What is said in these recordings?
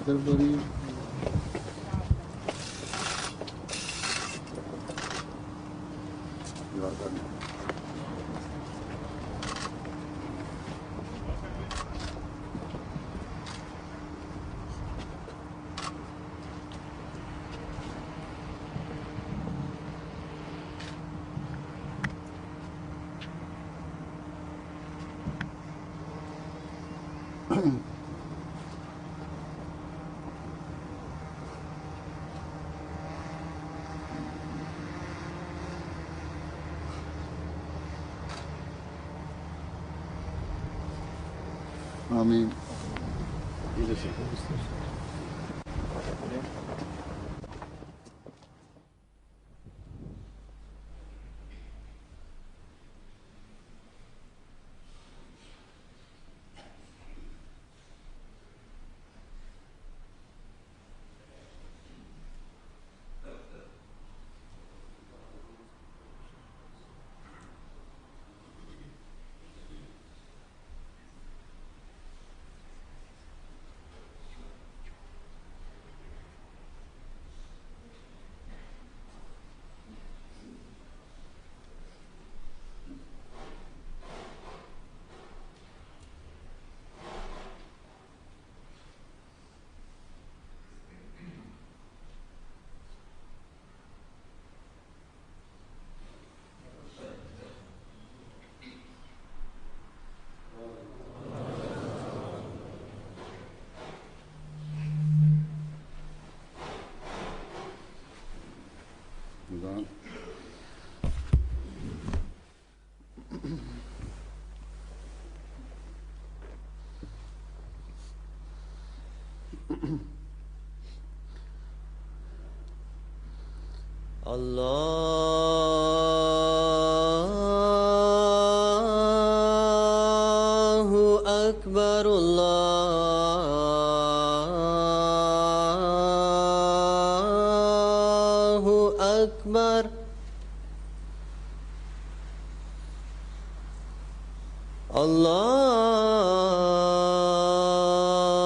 درباری آمين. الله أكبر الله أكبر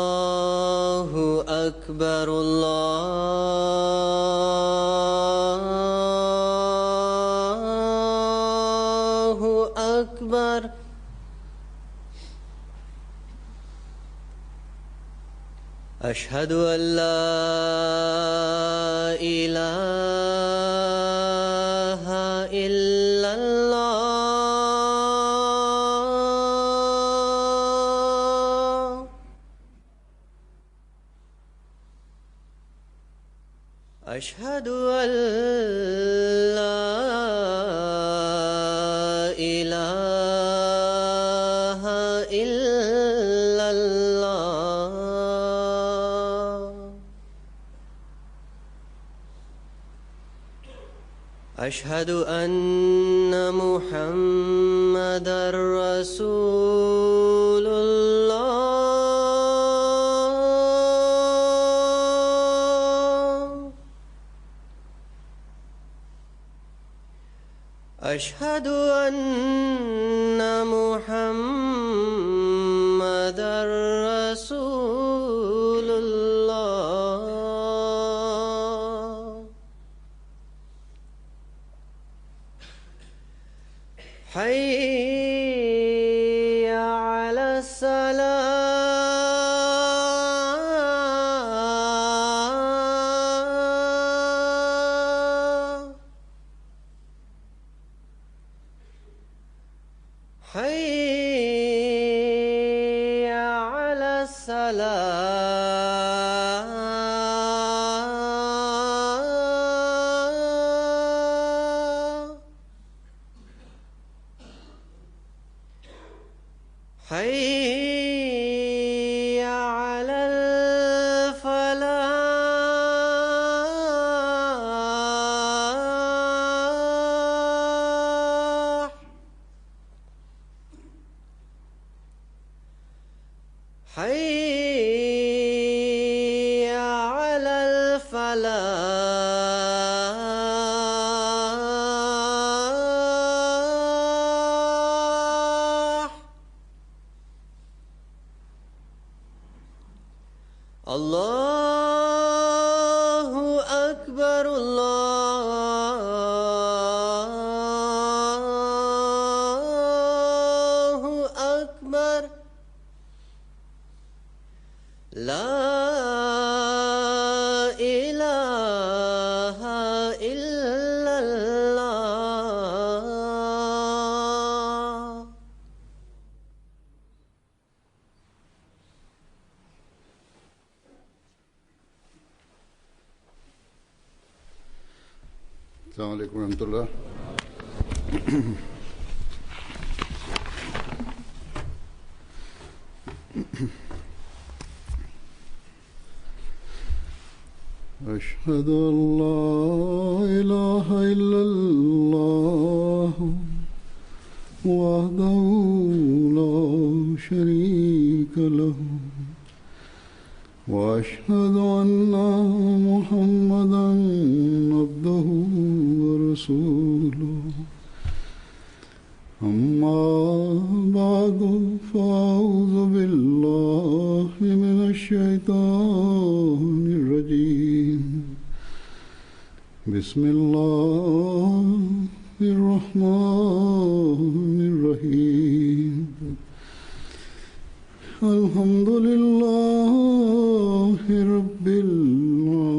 الله أكبر الله أكبر أشهد أن لا إله إلا الله أشهد أن لا إله إلا الله أشهد أن محمدًا رسول الله أشهد أن محمدًا رسول الله حي على الصلاة حي على الصلاة حي على الفلاح حي على الفلاح Allahu Akbar, Allahu Akbar, La ilaha illallah. Assalamu alaikum warahmatullah. أشهد أن لا إله إلا الله وحده لا شريك له وأشهد أن محمدا عبده ورسوله أما بعد فأعوذ بالله من الشيطان الرجيم بسم الله الرحمن الرحيم الحمد لله رب العالمين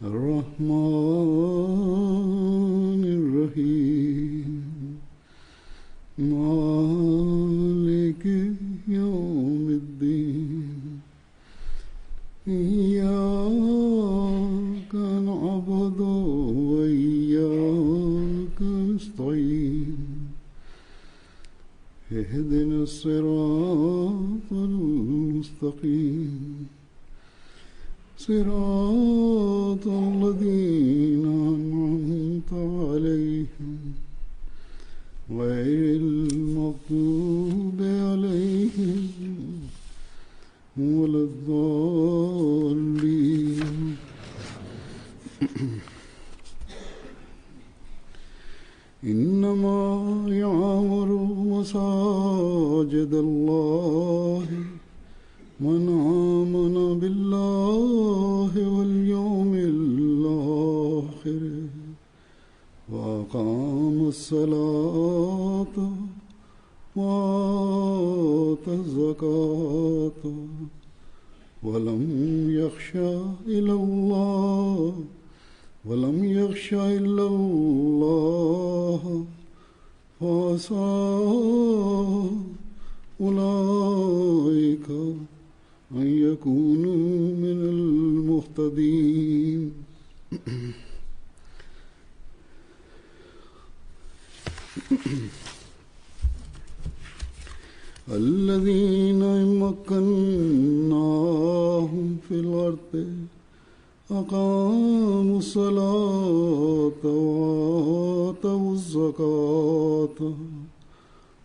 الرحمن الرحيم مالك يوم الدين إياك نعبد وإياك نستعين اهدنا الصراط المستقيم صراط الذين أنعمت عليهم غير المغضوب عليهم ولا الضالين. إنما يعمر مساجد الله من آمن بالله واليوم الآخر وأقام الصلاة وآتى الزكاة ولم يخش إلا الله فعسى أولئك أن يكونوا من المهتدين. الذين مكناهم في الأرض أقاموا الصلاة وآتوا الزكاة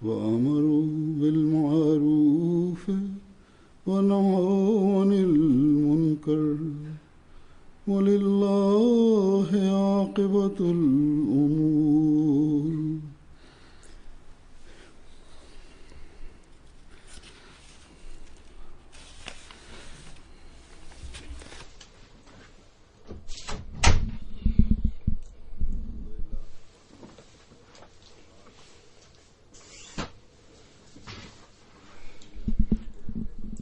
وأمروا بالمعروف ونهوا عن المنكر ولله عاقبة الأمور.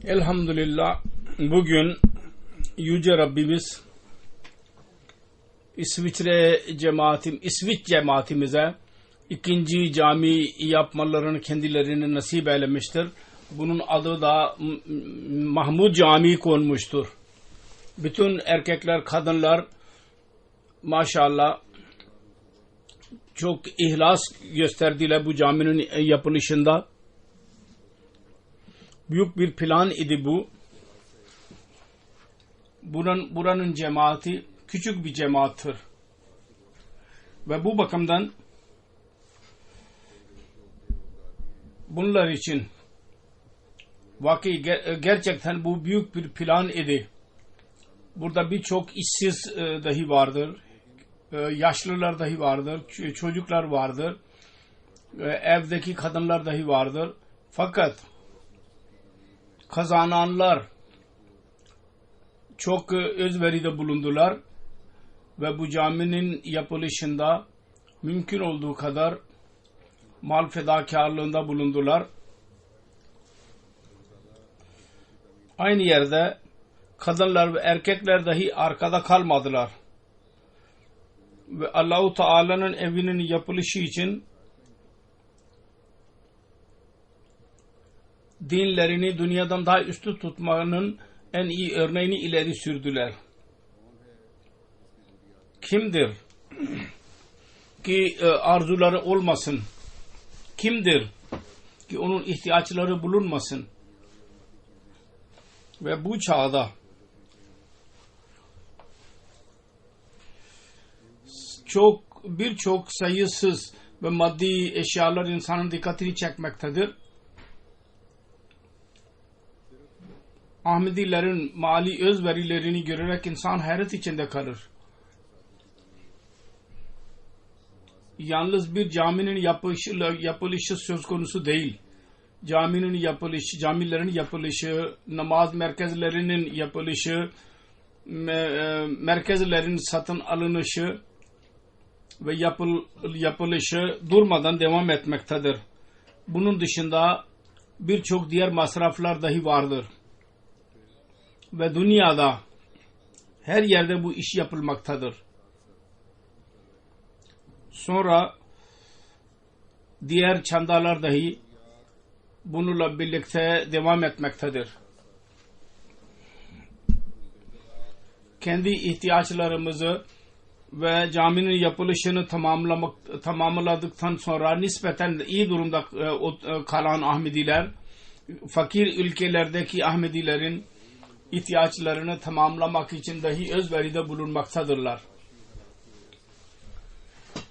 Elhamdülillah, bugün Yüce Rabbimiz İsviç cemaatimize ikinci cami yapmalarını kendilerine nasip eylemiştir. Bunun adı da Mahmud Camii konmuştur. Bütün erkekler, kadınlar maşallah çok ihlas gösterdiler bu caminin yapılışında. Büyük bir plan idi bu. Buranın cemaati küçük bir cemaattir. Ve bu bakımdan bunlar için gerçekten bu büyük bir plan idi. Burada birçok işsiz dahi vardır. Yaşlılar dahi vardır. Çocuklar vardır. Evdeki kadınlar dahi vardır. Fakat kazananlar çok özveride bulundular ve bu caminin yapılışında mümkün olduğu kadar mal fedakarlığında bulundular. Aynı yerde kadınlar ve erkekler dahi arkada kalmadılar. Ve Allah-u Teala'nın evinin yapılışı için dinlerini dünyadan daha üstün tutmanın en iyi örneğini ileri sürdüler. Kimdir ki arzuları olmasın? Kimdir ki onun ihtiyaçları bulunmasın? Ve bu çağda birçok sayısız ve maddi eşyalar insanın dikkatini çekmektedir. Ahmedilerin mali özverilerini görerek insan hayret içinde kalır. Yalnız bir caminin yapılışı söz konusu değil. Camilerin yapılışı, namaz merkezlerinin yapılışı, merkezlerin satın alınışı ve yapılışı durmadan devam etmektedir. Bunun dışında birçok diğer masraflar dahi vardır. Ve dünyada her yerde bu iş yapılmaktadır. Sonra diğer çandalar dahi bununla birlikte devam etmektedir. Kendi ihtiyaçlarımızı ve caminin yapılışını tamamladıktan sonra nispeten iyi durumda kalan Ahmediler, fakir ülkelerdeki Ahmedilerin ihtiyaçlarını tamamlamak için dahi özveride bulunmaktadırlar.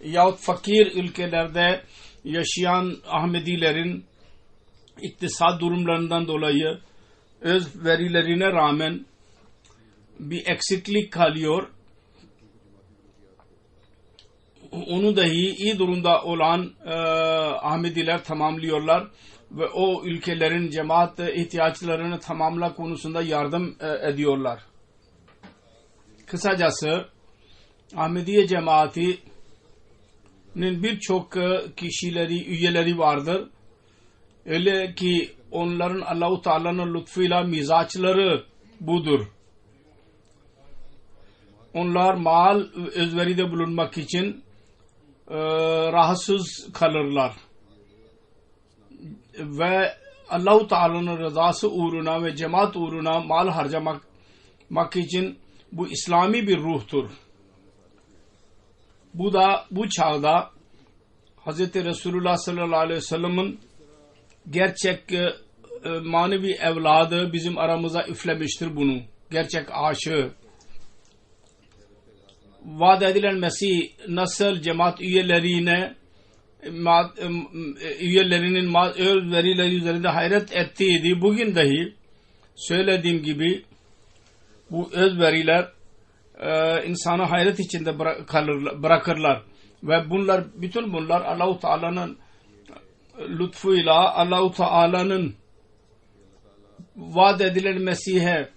Yahut fakir ülkelerde yaşayan Ahmedilerin iktisat durumlarından dolayı özverilerine rağmen bir eksiklik kalıyor. Onu dahi iyi durumda olan Ahmediler tamamlıyorlar ve o ülkelerin cemaat ihtiyaçlarını tamamla konusunda yardım ediyorlar. Kısacası Ahmediye cemaatinin birçok üyeleri vardır. Öyle ki onların Allah-u Teala'nın lütfuyla mizaçları budur. Onlar mal özveride bulunmak için rahatsız kalırlar. Ve Allah-u Teala'nın rızası uğruna ve cemaat uğruna mal harcamak için bu İslami bir ruhtur. Bu çağda Hz. Resulullah sallallahu aleyhi ve sellem'in gerçek manevi evladı bizim aramıza üflemiştir bunu. Gerçek aşığı. Vaat edilen Mesih nasıl cemaat üyelerinin özverileri üzerinde hayret ettiydi. Bugün dahi söylediğim gibi bu özveriler insanı hayret içinde bırakırlar. Ve bütün bunlar Allah-u Teala'nın lütfuyla, Allah-u Teala'nın vaat edilen Mesih'e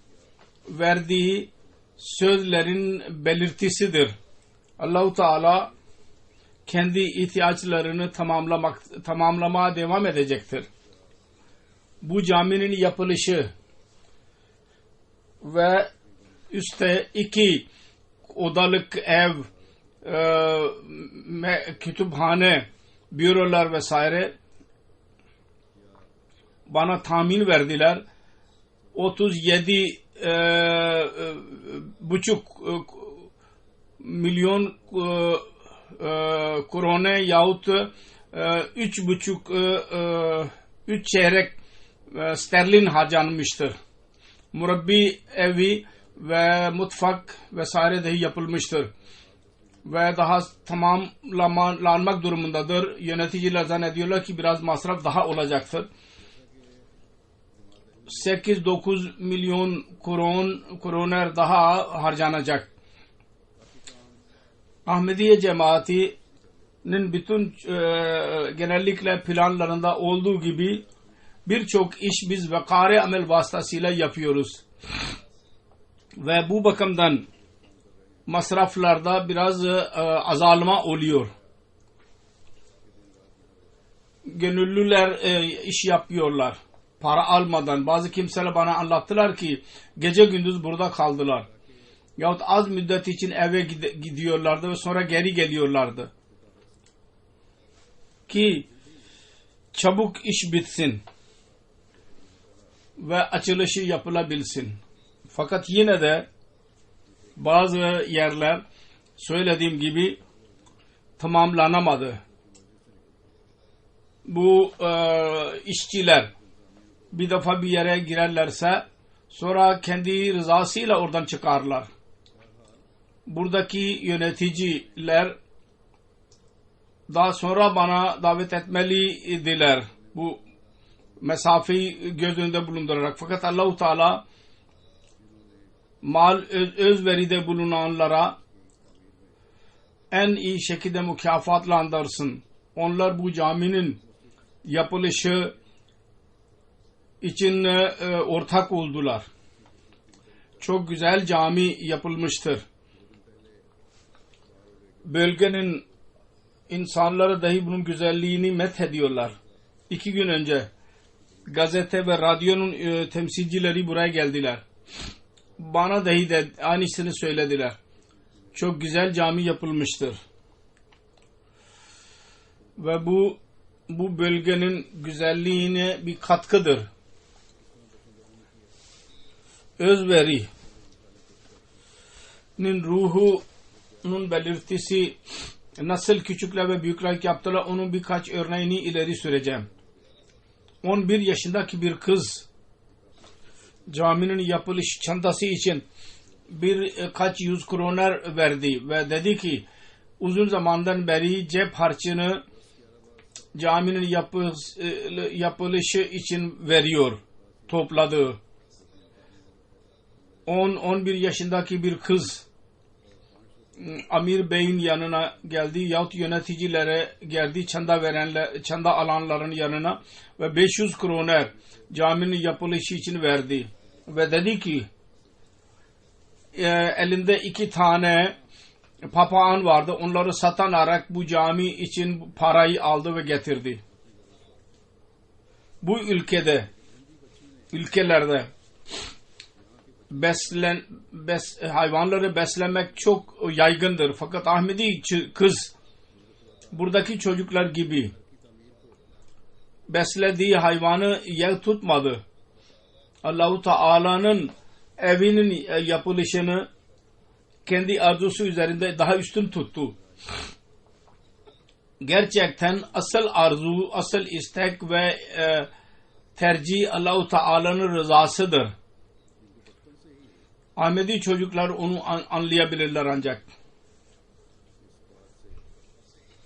verdiği sözlerin belirtisidir. Allah-u Teala kendi ihtiyaçlarını tamamlamaya devam edecektir. Bu caminin yapılışı ve üstte 2 odalık ev, kütüphane, bürolar vesaire bana tahmin verdiler. 37,5 milyon krone yahut 3 çeyrek sterlin harcanmıştır. Murabbi evi ve mutfak vesaire dahi yapılmıştır. Ve daha tamamlanmak durumundadır. Yöneticiler zannediyorlar ki biraz masraf daha olacaktır. 8-9 milyon kroner daha harcanacak. Ahmediye cemaatinin bütün genellikle planlarında olduğu gibi birçok iş biz vekare amel vasıtasıyla yapıyoruz. Ve bu bakımdan masraflarda biraz azalma oluyor. Gönüllüler iş yapıyorlar para almadan. Bazı kimseler bana anlattılar ki gece gündüz burada kaldılar. Yahut az müddet için eve gidiyorlardı ve sonra geri geliyorlardı. Ki çabuk iş bitsin ve açılışı yapılabilsin. Fakat yine de bazı yerler söylediğim gibi tamamlanamadı. Bu işçiler bir defa bir yere girerlerse sonra kendi rızasıyla oradan çıkarlar. Buradaki yöneticiler daha sonra bana davet etmeliydiler. Bu mesafeyi göz önünde bulundurarak. Fakat Allah-u Teala mal özveride bulunanlara en iyi şekilde mükafatlandırsın. Onlar bu caminin yapılışı için ortak oldular. Çok güzel cami yapılmıştır. Bölgenin insanları dahi bunun güzelliğini methediyorlar. 2 gün önce gazete ve radyonun temsilcileri buraya geldiler. Bana dahi de aynısını söylediler. Çok güzel cami yapılmıştır. Ve bu bölgenin güzelliğine bir katkıdır. Özveri'nin ruhunun belirtisi nasıl küçükler ve büyükler yaptılar, onun birkaç örneğini ileri süreceğim. 11 yaşındaki bir kız caminin yapılış çantası için birkaç 100 kroner verdi ve dedi ki uzun zamandan beri cep harçını caminin yapılışı için veriyor, topladı. 10-11 yaşındaki bir kız Amir Bey'in yanına geldi yahut yöneticilere geldi, çanda alanların yanına ve 500 kroner caminin yapılışı için verdi ve dedi ki elinde 2 tane papağan vardı, onları satarak bu cami için parayı aldı ve getirdi. Bu ülkelerde hayvanları beslemek çok yaygındır. Fakat Ahmedi kız buradaki çocuklar gibi beslediği hayvanı yer tutmadı. Allah-u Teala'nın evinin yapılışını kendi arzusu üzerinde daha üstün tuttu. Gerçekten asıl arzu, asıl istek ve tercih Allah-u Teala'nın rızasıdır. Ahmedi çocuklar onu anlayabilirler ancak.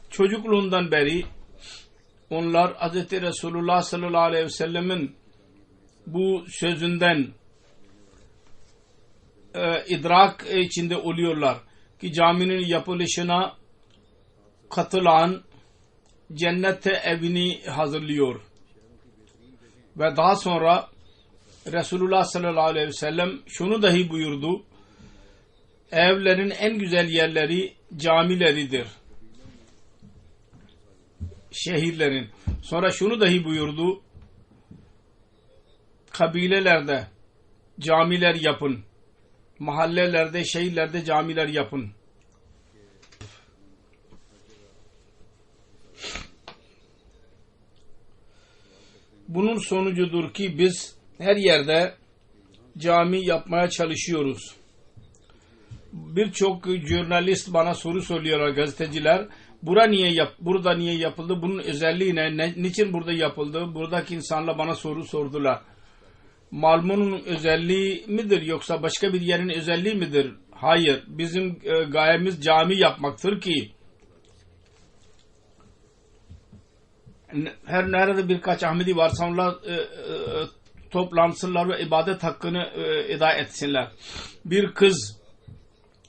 Çocukluğundan beri onlar Hz. Resulullah sallallahu aleyhi ve sellemin bu sözünden idrak içinde oluyorlar ki caminin yapılışına katılan cennette evini hazırlıyor. Ve daha sonra Resulullah sallallahu aleyhi ve sellem şunu dahi buyurdu: evlerin en güzel yerleri camileridir. Şehirlerin. Sonra şunu dahi buyurdu: kabilelerde camiler yapın. Mahallelerde, şehirlerde camiler yapın. Bunun sonucudur ki biz her yerde cami yapmaya çalışıyoruz. Birçok jurnalist bana soru soruyorlar, gazeteciler. Burada niye yapıldı? Bunun özelliği ne? Niçin burada yapıldı? Buradaki insanlar bana soru sordular. Malmun'un özelliği midir yoksa başka bir yerin özelliği midir? Hayır. Bizim gayemiz cami yapmaktır ki her nerede birkaç Ahmedi varsa onlar toplansınlar ve ibadet hakkını eda etsinler. Bir kız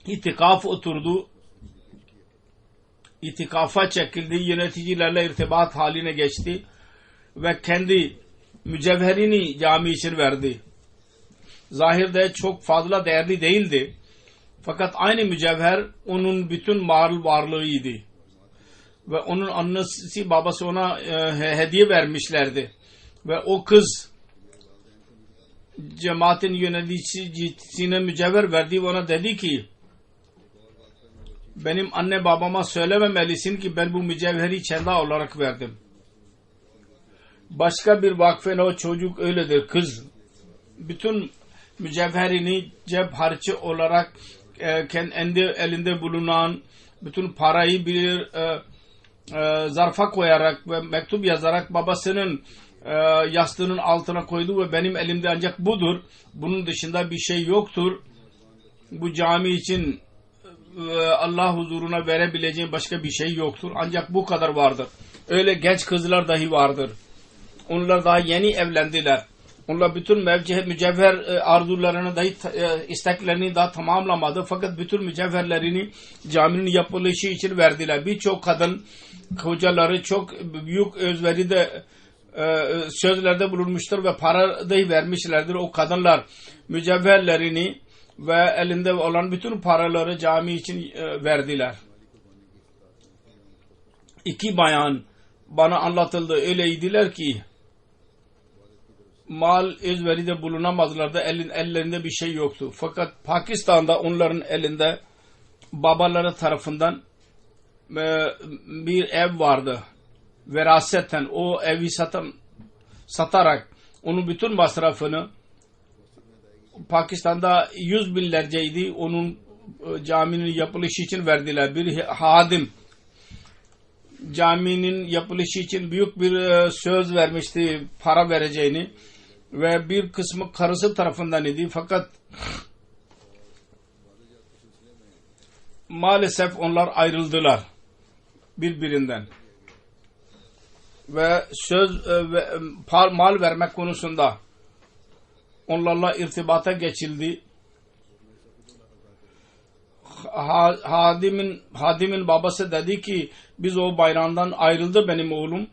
itikaf oturdu. İtikafa çekildi. Yöneticilerle irtibat haline geçti. Ve kendi mücevherini cami için verdi. Zahirde çok fazla değerli değildi. Fakat aynı mücevher onun bütün mal varlığıydı. Ve onun annesi babası ona hediye vermişlerdi. Ve o kız cemaatin yöneticisine mücevher verdi ve ona dedi ki benim anne babama söylememelisin ki ben bu mücevheri çenda olarak verdim. Başka bir vakfene o çocuk öyledir, kız. Bütün mücevherini cep harcı olarak kendi elinde bulunan bütün parayı bir zarfa koyarak ve mektup yazarak babasının yastığının altına koydu ve benim elimde ancak budur. Bunun dışında bir şey yoktur. Bu cami için Allah huzuruna verebileceğim başka bir şey yoktur. Ancak bu kadar vardır. Öyle genç kızlar dahi vardır. Onlar daha yeni evlendiler. Onlar bütün mücevher arzularını dahi isteklerini daha tamamlamadı. Fakat bütün mücevherlerini caminin yapılışı için verdiler. Birçok kadın kocaları çok büyük özveride sözlerde bulunmuştur ve para dahi vermişlerdir. O kadınlar mücevherlerini ve elinde olan bütün paraları cami için verdiler. İki bayan bana anlatıldı. Öyleydiler ki mal özveride bulunamazlardı. Ellerinde bir şey yoktu. Fakat Pakistan'da onların elinde babaları tarafından bir ev vardı. Veraseten o evi satarak onun bütün masrafını Pakistan'da 100 binlerceydi. Onun caminin yapılışı için verdiler. Bir hadim caminin yapılışı için büyük bir söz vermişti para vereceğini ve bir kısmı karısı tarafından idi. Fakat maalesef onlar ayrıldılar birbirinden ve söz ve mal vermek konusunda onlarla irtibata geçildi. Hadimin babası dedi ki biz o bayramdan ayrıldı benim oğlum.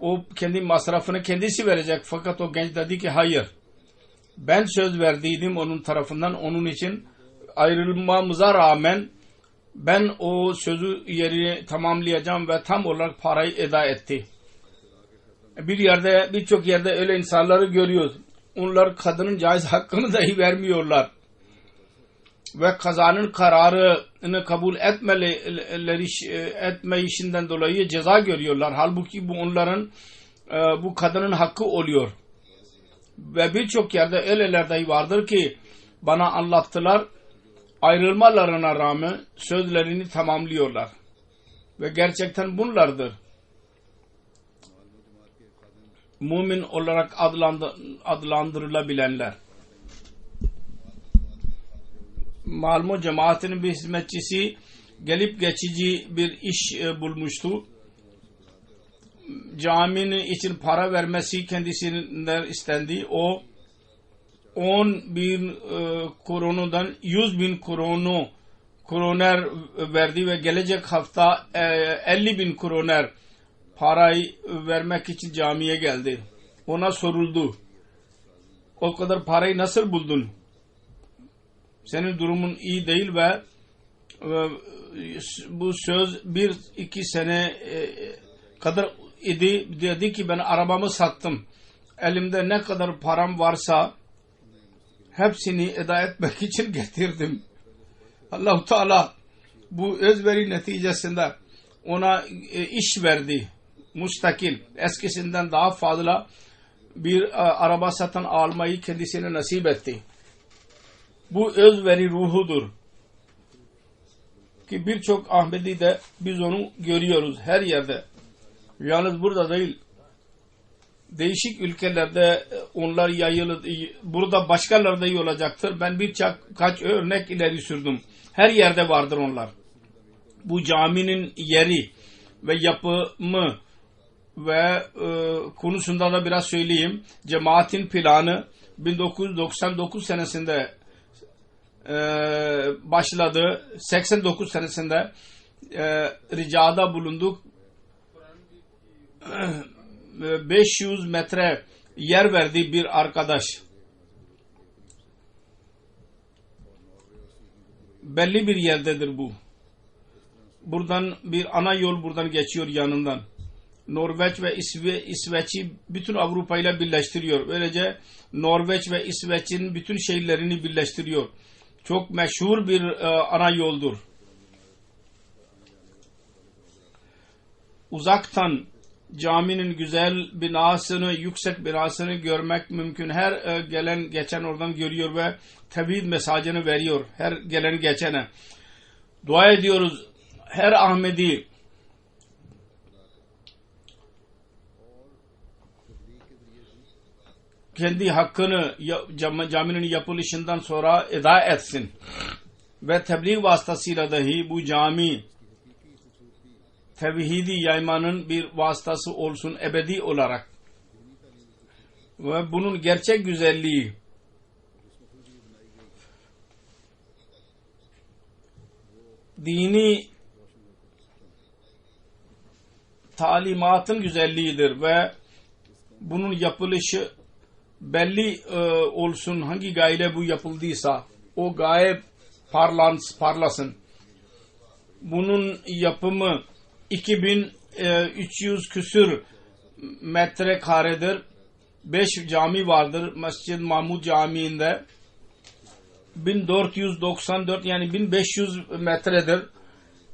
O kendi masrafını kendisi verecek. Fakat o genç dedi ki hayır. Ben söz verdiydim onun tarafından. Onun için ayrılmamıza rağmen ben o sözü yerini tamamlayacağım ve tam olarak parayı eda etti. Birçok yerde öyle insanları görüyoruz. Onlar kadının caiz hakkını dahi vermiyorlar. Ve kazanın kararını kabul etmeyişinden dolayı ceza görüyorlar. Halbuki bu onların bu kadının hakkı oluyor. Ve birçok yerde öyleler dahi vardır ki bana anlattılar, ayrılmalarına rağmen sözlerini tamamlıyorlar. Ve gerçekten bunlardır. Mümin olarak adlandırılabilenler. Malum cemaatinin bir hizmetçisi gelip geçici bir iş bulmuştu. Caminin için para vermesi kendisinden istendi. O 10.000 kronudan 100.000 kroner verdi ve gelecek hafta 50.000 kroner parayı vermek için camiye geldi. Ona soruldu. O kadar parayı nasıl buldun? Senin durumun iyi değil ve bu söz 1-2 sene kadar idi. Dedi ki ben arabamı sattım. Elimde ne kadar param varsa hepsini eda etmek için getirdim. Allah-u Teala bu özveri neticesinde ona iş verdi. Müstakil. Eskisinden daha fazla bir araba satın almayı kendisine nasip etti. Bu özveri ruhudur. Ki birçok Ahmedi'de biz onu görüyoruz her yerde. Yalnız burada değil. Değişik ülkelerde onlar yayılı. Burada başkaları da iyi olacaktır. Ben birkaç örnek ileri sürdüm. Her yerde vardır onlar. Bu caminin yeri ve yapımı ve konusunda da biraz söyleyeyim. Cemaatin planı 1999 senesinde başladı. 89 senesinde ricada bulunduk. 500 metre yer verdiği bir arkadaş. Belli bir yerdedir bu. Buradan bir ana yol buradan geçiyor yanından. Norveç ve İsveç'i bütün Avrupa ile birleştiriyor. Böylece Norveç ve İsveç'in bütün şehirlerini birleştiriyor. Çok meşhur bir ana yoldur. Uzaktan caminin güzel binasını, yüksek binasını görmek mümkün. Her gelen geçen oradan görüyor ve tevhid mesajını veriyor her gelen geçene. Dua ediyoruz her Ahmedi kendi hakkını caminin yapılışından sonra eda etsin ve tebliğ vasıtasıyla dahi bu cami tevhidi yaymanın bir vasıtası olsun ebedi olarak ve bunun gerçek güzelliği dini talimatın güzelliğidir ve bunun yapılışı belli olsun. Hangi gayeyle bu yapıldıysa o gaye parlasın. Bunun yapımı 2300 küsür metrekaredir. 5 cami vardır Mescid Mahmud Camii'nde. 1494 yani 1500 metredir.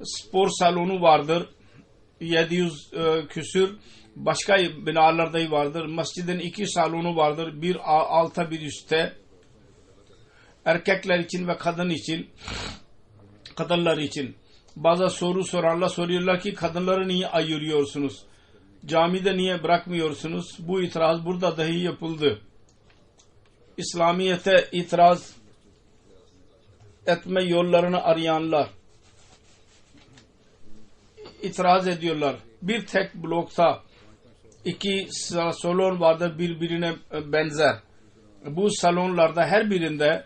Spor salonu vardır. 700 küsür. Başka binalarda vardır. Mescidin 2 salonu vardır. Bir alta bir üstte. Erkekler için ve kadınlar için. Bazı soru soranlar soruyorlar ki kadınları niye ayırıyorsunuz? Camide niye bırakmıyorsunuz? Bu itiraz burada dahi yapıldı. İslamiyete itiraz etme yollarını arayanlar itiraz ediyorlar. Bir tek blokta 2 salon vardır birbirine benzer. Bu salonlarda her birinde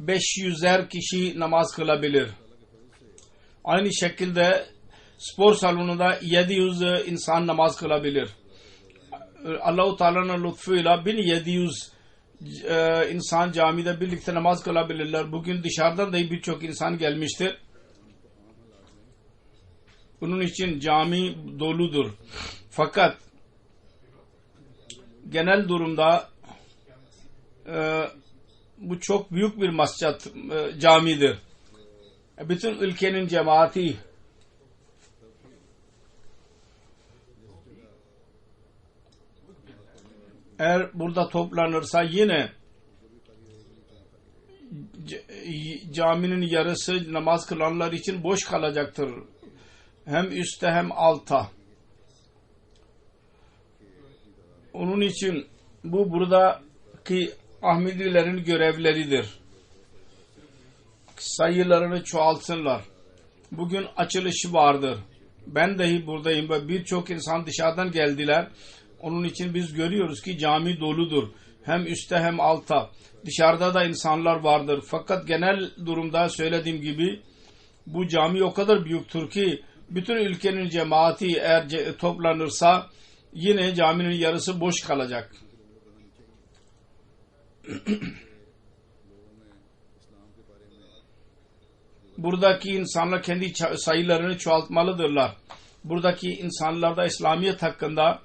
500'er kişi namaz kılabilir. Aynı şekilde spor salonunda 700 insan namaz kılabilir. Allah-u Teala'nın lütfuyla 1700 insan camide birlikte namaz kılabilirler. Bugün dışarıdan da birçok insan gelmiştir. Bunun için cami doludur. Fakat genel durumda bu çok büyük bir masjid camidir. Bütün ülkenin cemaati eğer burada toplanırsa yine caminin yarısı namaz kılanlar için boş kalacaktır. Hem üstte hem alta. Onun için bu buradaki Ahmedilerin görevleridir. Sayılarını çoğaltsınlar. Bugün açılışı vardır. Ben dahi buradayım ve birçok insan dışarıdan geldiler. Onun için biz görüyoruz ki cami doludur. Hem üstte hem alta. Dışarıda da insanlar vardır. Fakat genel durumda söylediğim gibi bu cami o kadar büyüktür ki bütün ülkenin cemaati eğer toplanırsa yine caminin yarısı boş kalacak. Buradaki insanlar kendi sayılarını çoğaltmalıdırlar. Buradaki insanlarda İslamiyet hakkında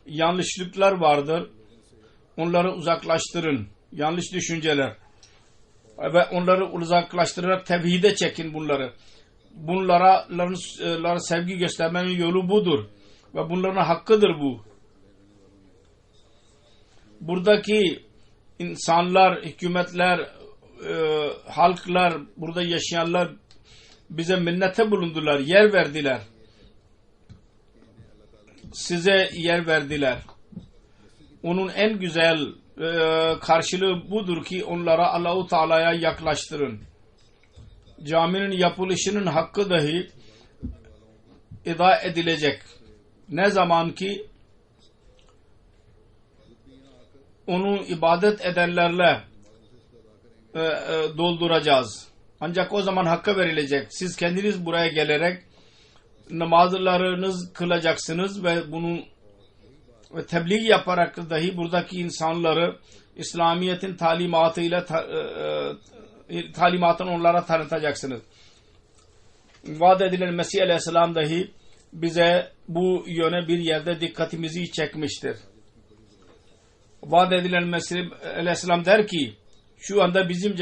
yanlışlıklar vardır. Onları uzaklaştırın. Yanlış düşünceler. Ve onları uzaklaştırarak tevhide çekin bunları. Bunlara sevgi göstermenin yolu budur. Ve bunların hakkıdır bu. Buradaki insanlar, hükümetler, halklar, burada yaşayanlar bize minnete bulundular, yer verdiler. Size yer verdiler. Onun en güzel karşılığı budur ki onlara Allah-u Teala'ya yaklaştırın. Caminin yapılışının hakkı dahi eda edilecek. Ne zaman ki onu ibadet edenlerle dolduracağız. Ancak o zaman hakkı verilecek. Siz kendiniz buraya gelerek namazlarınız kılacaksınız ve bunun ve tebliğ yaparak dahi buradaki insanları İslamiyet'in talimatını onlara tanıtacaksınız. Vaat edilen Mesih Aleyhisselam dahi bize bu yöne bir yerde dikkatimizi çekmiştir. Vaat edilen Mesih Aleyhisselam der ki şu anda bizim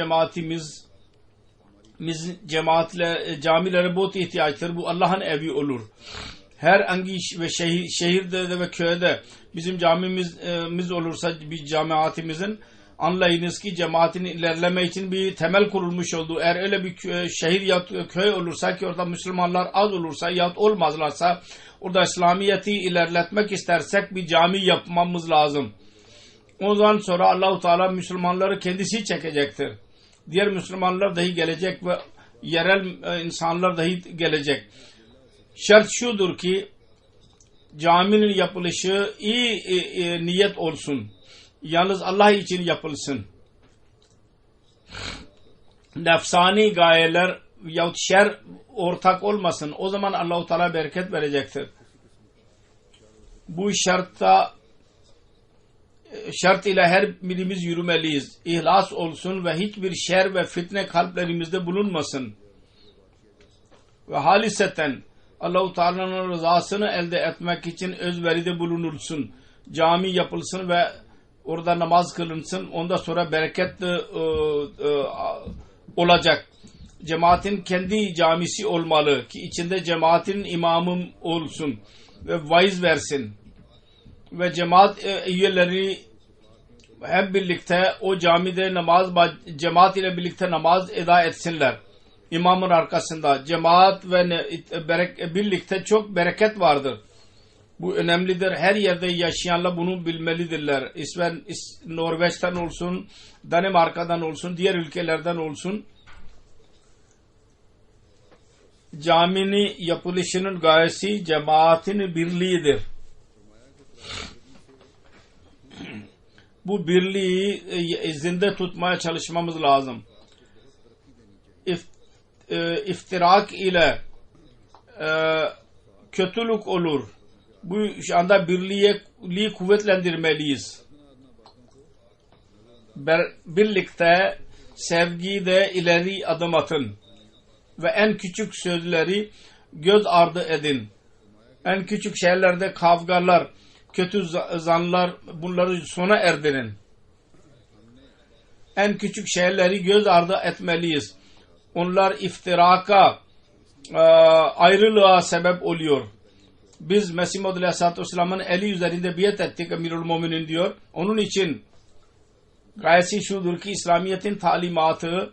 camilere बहुत ihtiyaçtır. Bu Allah'ın evi olur. Her hangi ve şehirde ve köyde bizim camimiz olursa bir cemaatimizin anlayınız ki cemaatin ilerleme için bir temel kurulmuş olduğu. Eğer öyle bir şehir ya köy olursa ki orada Müslümanlar az olursa ya olmazlarsa orada İslamiyet'i ilerletmek istersek bir cami yapmamız lazım. Ondan sonra Allah-u Teala Müslümanları kendisi çekecektir. Diğer Müslümanlar dahi gelecek ve yerel insanlar dahi gelecek. Şart şudur ki caminin yapılışı iyi niyet olsun. Yalnız Allah için yapılsın. Nefsani gayeler yahut şer ortak olmasın. O zaman Allah-u Teala bereket verecektir. Bu şart ile her birimiz yürümeliyiz. İhlas olsun ve hiçbir şer ve fitne kalplerimizde bulunmasın. Ve haliseten Allah-u Teala'nın rızasını elde etmek için özveride bulunulsun. Cami yapılsın ve orada namaz kılınsın. Ondan sonra bereket olacak. Cemaatin kendi camisi olmalı ki içinde cemaatin imamı olsun ve vaiz versin. Ve cemaat üyeleri hep birlikte o camide cemaat ile birlikte namaz eda etsinler. İmamın arkasında cemaat ve birlikte çok bereket vardır. Bu önemlidir. Her yerde yaşayanlar bunu bilmelidirler. Norveç'ten olsun, Danimarka'dan olsun, diğer ülkelerden olsun. Caminin yapılışının gayesi cemaatin birliğidir. Bu birliği zinde tutmaya çalışmamız lazım. İftirak ile kötülük olur. Bu şu anda birliği kuvvetlendirmeliyiz. Birlikte sevgide ileri adım atın ve en küçük sözleri göz ardı edin. En küçük şeylerde kavgalar, kötü zanlar, bunları sona erdirin. En küçük şeyleri göz ardı etmeliyiz. Onlar iftiraka, ayrılığa sebep oluyor. Biz Mesih Maud Aleyhisselatü Vesselam'ın eli üzerinde biat ettik Emirül Müminin diyor. Onun için gayesi şudur ki İslamiyet'in talimatı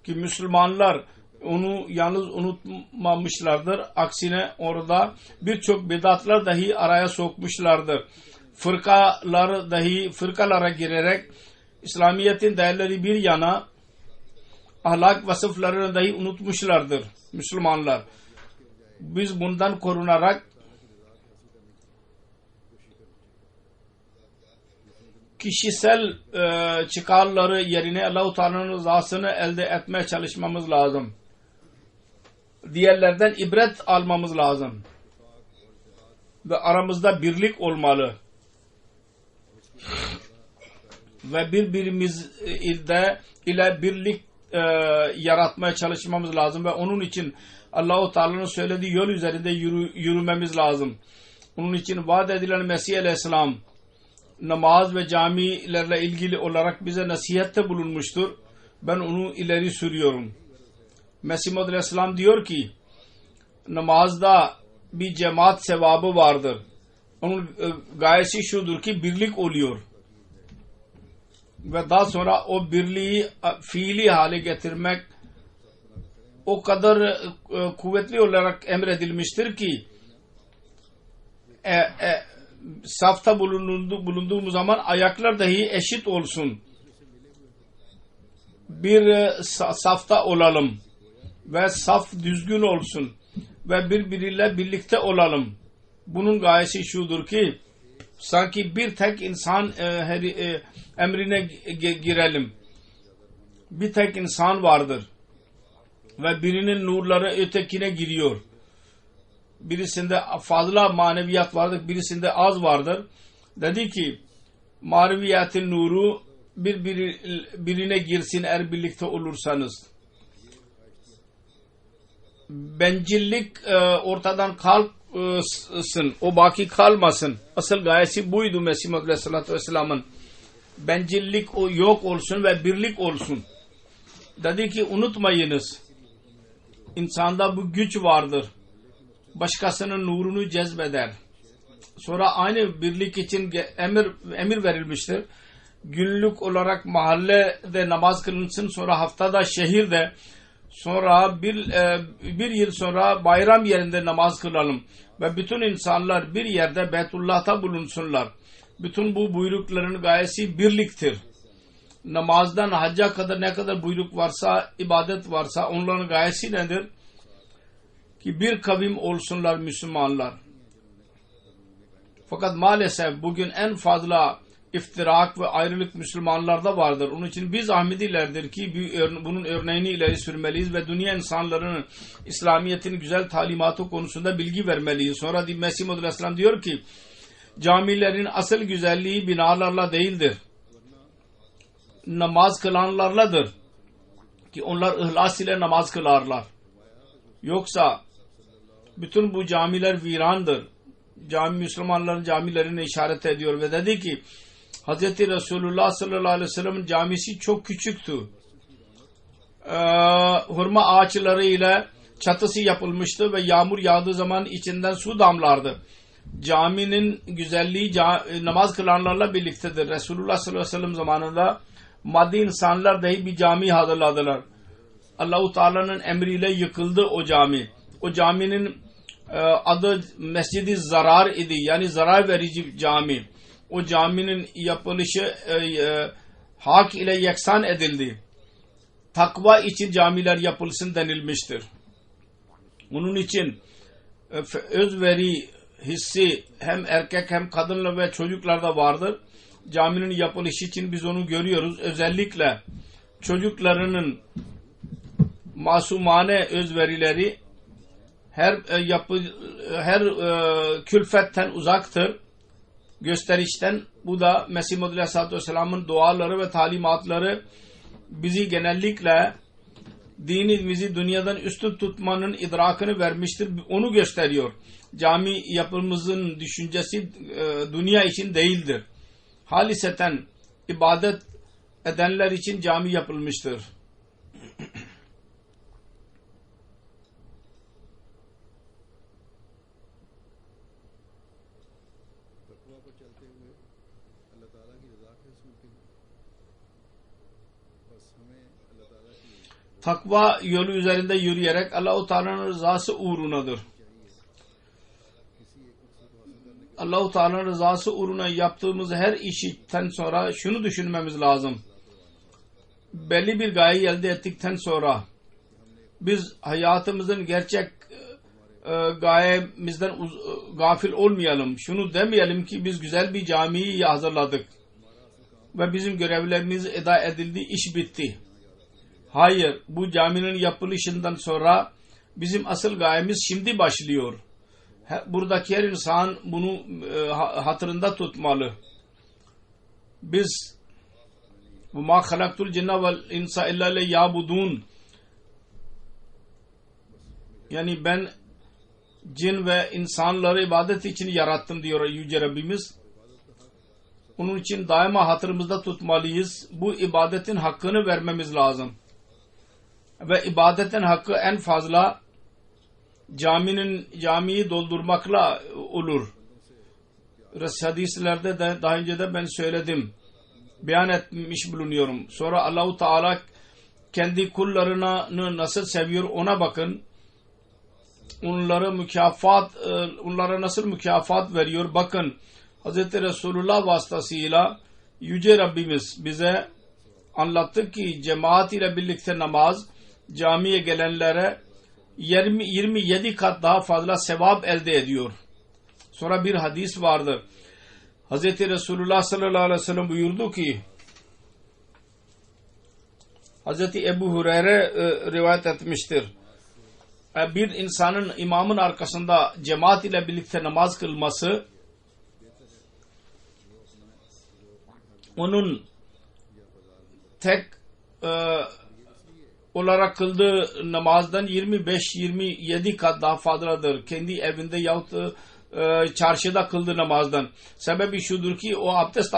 ki Müslümanlar onu yalnız unutmamışlardır. Aksine orada birçok bidatlar dahi araya sokmuşlardır. Fırkalara girerek İslamiyet'in değerleri bir yana ahlak vasıflarını dahi unutmuşlardır Müslümanlar. Biz bundan korunarak kişisel çıkarları yerine Allah-u Teala'nın rızasını elde etmeye çalışmamız lazım. Diğerlerden ibret almamız lazım. Ve aramızda birlik olmalı. Ve birbirimiz ile birlik yaratmaya çalışmamız lazım ve onun için Allah-u Teala'nın söylediği yol üzerinde yürümemiz lazım. Onun için vaat edilen Mesih Aleyhisselam namaz ve camilerle ilgili olarak bize nasihette bulunmuştur. Ben onu ileri sürüyorum. Mesih Maud Aleyhisselam diyor ki namazda bir cemaat sevabı vardır. Onun gayesi şudur ki birlik oluyor. Ve daha sonra o birliği fiili hale getirmek o kadar kuvvetli olarak emredilmiştir ki safta bulunduğumuz zaman ayaklar dahi eşit olsun. Bir safta olalım ve saf düzgün olsun ve birbiriyle birlikte olalım. Bunun gayesi şudur ki sanki bir tek insan emrine girelim. Bir tek insan vardır ve birinin nurları ötekine giriyor. birisinde fazla maneviyat vardır, birisinde az vardır. Dedi ki maneviyatın nuru birine girsin eğer birlikte olursanız. Bencillik ortadan kalksın, o baki kalmasın. Asıl gayesi buydu Mesih Muhammed Aleyhisselatü Vesselam'ın. Bencillik o yok olsun ve birlik olsun. Dedi ki unutmayınız, insanda bu güç vardır. Başkasının nurunu cezbeder. Sonra aynı birlik için emir verilmiştir. Günlük olarak mahallede namaz kılınsın, sonra haftada şehirde, sonra bir yıl sonra bayram yerinde namaz kılalım. Ve bütün insanlar bir yerde Beytullah'ta bulunsunlar. Bütün bu buyrukların gayesi birliktir. Namazdan hacca kadar ne kadar buyruk varsa, ibadet varsa onların gayesi nedir? Ki bir kavim olsunlar Müslümanlar. Fakat maalesef bugün en fazla iftirak ve ayrılık Müslümanlarda vardır. Onun için biz Ahmedilerdir ki bunun örneğini ileri sürmeliyiz ve dünya insanlarının İslamiyet'in güzel talimatı konusunda bilgi vermeliyiz. Sonra Mesih Muhammed Aleyhisselam diyor ki camilerin asıl güzelliği binalarla değildir. Namaz kılanlarladır. Ki onlar ihlas ile namaz kılarlar. Yoksa bütün bu camiler virandır. Müslümanların camilerine işaret ediyor ve dedi ki Hz. Resulullah sallallahu aleyhi ve sellem'in camisi çok küçüktü. Hurma ağaçları ile çatısı yapılmıştı ve yağmur yağdığı zaman içinden su damlardı. Caminin güzelliği namaz kılanlarla birliktedir. Resulullah sallallahu aleyhi ve sellem zamanında maddi insanlar dahi bir cami hazırladılar. Allah-u Teala'nın emriyle yıkıldı o cami. O caminin adı Mescid-i Zarar idi. Yani zarar verici cami. O caminin yapılışı hak ile yeksan edildi. Takva için camiler yapılsın denilmiştir. Bunun için özveri hissi hem erkek hem kadınla ve çocuklarda vardır. Caminin yapılışı için biz onu görüyoruz. Özellikle çocuklarının masumane özverileri her külfetten uzaktır. Gösterişten. Bu da Mesih Muhammed Aleyhisselatü Vesselam'ın duaları ve talimatları bizi genellikle dinimizi dünyadan üstün tutmanın idrakını vermiştir. Onu gösteriyor. Cami yapımızın düşüncesi dünya için değildir. Haliseten ibadet edenler için cami yapılmıştır. Takva yolu üzerinde yürüyerek Allah-u Teala'nın rızası uğrunadır. Allah-u Teala'nın rızası uğruna yaptığımız her işten sonra şunu düşünmemiz lazım. Belli bir gayeyi elde ettikten sonra biz hayatımızın gerçek gayemizden gafil olmayalım. Şunu demeyelim ki biz güzel bir camiyi hazırladık ve bizim görevlerimiz eda edildi, iş bitti. Hayır, bu caminin yapılışından sonra bizim asıl gayemiz şimdi başlıyor. Buradaki her insan bunu hatırında tutmalı. Biz وَمَا خَلَقْتُ الْجِنَّ وَالْاِنْسَ اِلَّا لِيَعْبُدُونَ yani ben cin ve insanları ibadet için yarattım diyor Yüce Rabbimiz. Onun için daima hatırımızda tutmalıyız. Bu ibadetin hakkını vermemiz lazım. Ve ibadetin hakkı en fazla camiyi doldurmakla olur. Hadislerde de daha önce de ben söyledim. Beyan etmiş bulunuyorum. Sonra Allah-u Teala kendi kullarını nasıl seviyor ona bakın. Onlara nasıl mükafat veriyor bakın. Hz. Resulullah vasıtasıyla Yüce Rabbimiz bize anlattı ki cemaat ile birlikte namaz camiye gelenlere 27 kat daha fazla sevap elde ediyor. Sonra bir hadis vardı. Hz. Resulullah sallallahu aleyhi ve sellem buyurdu ki Hz. Ebu Hureyre rivayet etmiştir. bir insanın imamın arkasında cemaat ile birlikte namaz kılması onun tek olarak kıldığı namazdan 25-27 kat daha fazladır. Kendi evinde yahut çarşıda kıldığı namazdan. Sebebi şudur ki o abdest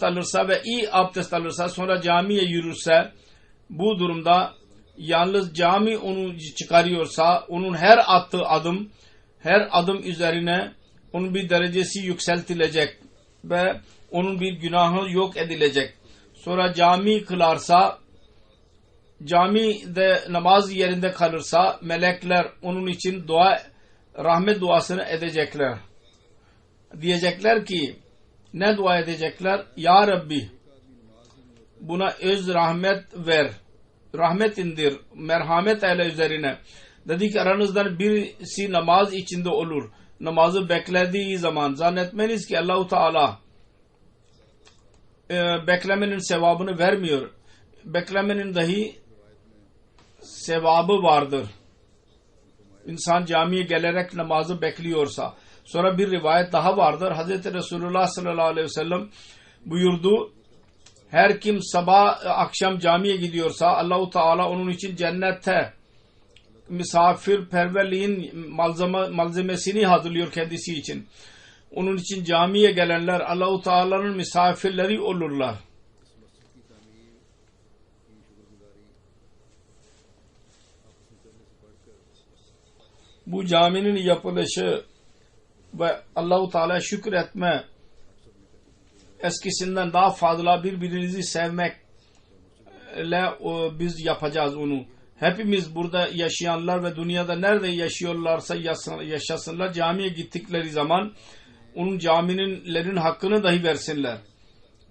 alırsa ve iyi abdest alırsa sonra camiye yürürse, bu durumda yalnız cami onu çıkarıyorsa onun her attığı adım üzerine onun bir derecesi yükseltilecek ve onun bir günahı yok edilecek. Sonra cami kılarsa, camide namaz yerinde kalırsa melekler onun için rahmet duasını edecekler. Diyecekler ki, ne dua edecekler? Ya Rabbi, buna öz rahmet ver, rahmet indir, merhamet eyle üzerine. Dedi ki aranızdan birisi namaz içinde olur. Namazı beklediği zaman zannetmeniz ki Allah-u Teala beklemenin sevabını vermiyor. Beklemenin dahi sevabı vardır. İnsan camiye gelerek namazı bekliyorsa. Sonra bir rivayet daha vardır. Hazreti Resulullah sallallahu aleyhi ve sellem buyurdu. Her kim sabah akşam camiye gidiyorsa Allah-u Teala onun için cennette misafirperverliğin malzemesini hazırlıyor kendisi için. Onun için camiye gelenler Allah-u Teala'nın misafirleri olurlar. Bu caminin yapılışı ve Allah-u Teala'ya şükretme, eskisinden daha fazla birbirinizi sevmekle biz yapacağız onu. Hepimiz burada yaşayanlar ve dünyada nerede yaşıyorlarsa yaşasınlar, camiye gittikleri zaman onun camilerin hakkını dahi versinler.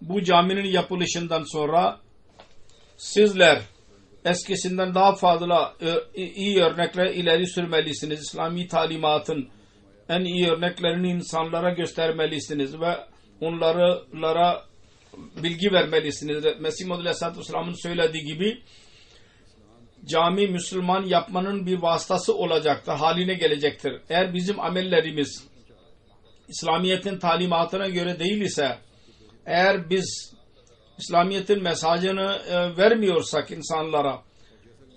Bu caminin yapılışından sonra sizler eskisinden daha fazla iyi örnekler ileri sürmelisiniz. İslami talimatın en iyi örneklerini insanlara göstermelisiniz ve onlara bilgi vermelisiniz. Mesih Maud Aleyhisselatü Vesselam'ın söylediği gibi cami Müslüman yapmanın bir vasıtası olacaktır, haline gelecektir. Eğer bizim amellerimiz İslamiyet'in talimatına göre değil ise, eğer biz İslamiyet'in mesajını vermiyorsak insanlara,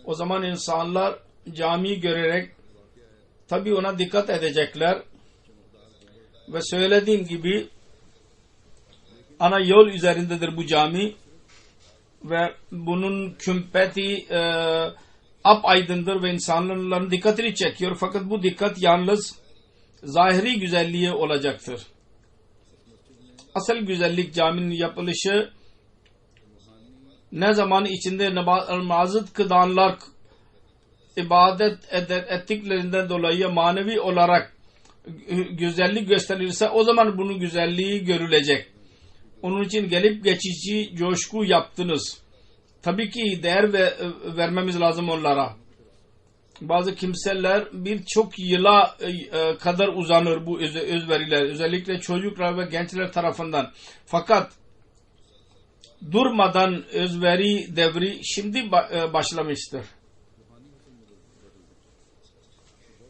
o zaman insanlar camiyi görerek tabi ona dikkat edecekler ve söylediğim gibi ana yol üzerindedir bu cami ve bunun kümpeti apaydındır ve insanların dikkatini çekiyor, fakat bu dikkat yalnız zahiri güzelliği olacaktır. Asıl güzellik caminin yapılışı ne zaman içinde namazı kılanlar ibadet ettiklerinden dolayı manevi olarak güzellik gösterilirse o zaman bunun güzelliği görülecek. Onun için gelip geçici coşku yaptınız. Tabii ki değer vermemiz lazım onlara. Bazı kimseler birçok yıla kadar uzanır bu özveriler. Özellikle çocuklar ve gençler tarafından. Fakat durmadan özveri devri şimdi başlamıştır.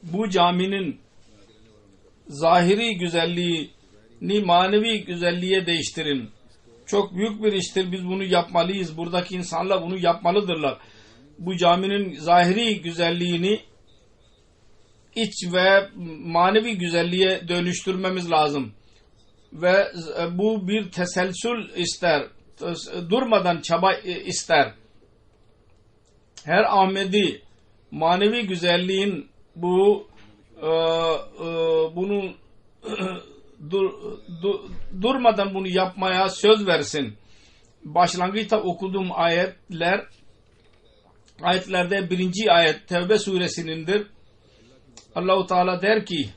Bu caminin zahiri güzelliğini manevi güzelliğe değiştirin. Çok büyük bir iştir. Biz bunu yapmalıyız. Buradaki insanlar bunu yapmalıdırlar. Bu caminin zahiri güzelliğini iç ve manevi güzelliğe dönüştürmemiz lazım. Ve bu bir teselsül ister. Durmadan çaba ister. Her Ahmedi manevi güzelliğin bunu durmadan bunu yapmaya söz versin. Başlangıçta okuduğum ayetlerde birinci ayet Tevbe suresinindir. Allah-u Teala der ki,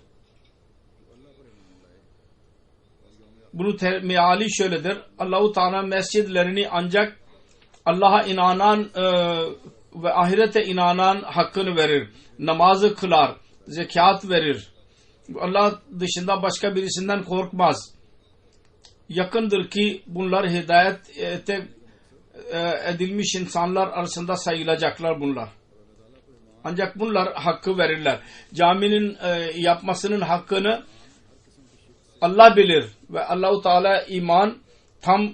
bunu meali şöyledir. Allah-u Teala mescidlerini ancak Allah'a inanan ve ahirete inanan hakkını verir. Namazı kılar, zekat verir. Allah dışında başka birisinden korkmaz. Yakındır ki bunlar hidayet edilmiş insanlar arasında sayılacaklar bunlar. Ancak bunlar hakkı verirler. Caminin yapmasının hakkını Allah bilir ve Allah-u Teala iman tam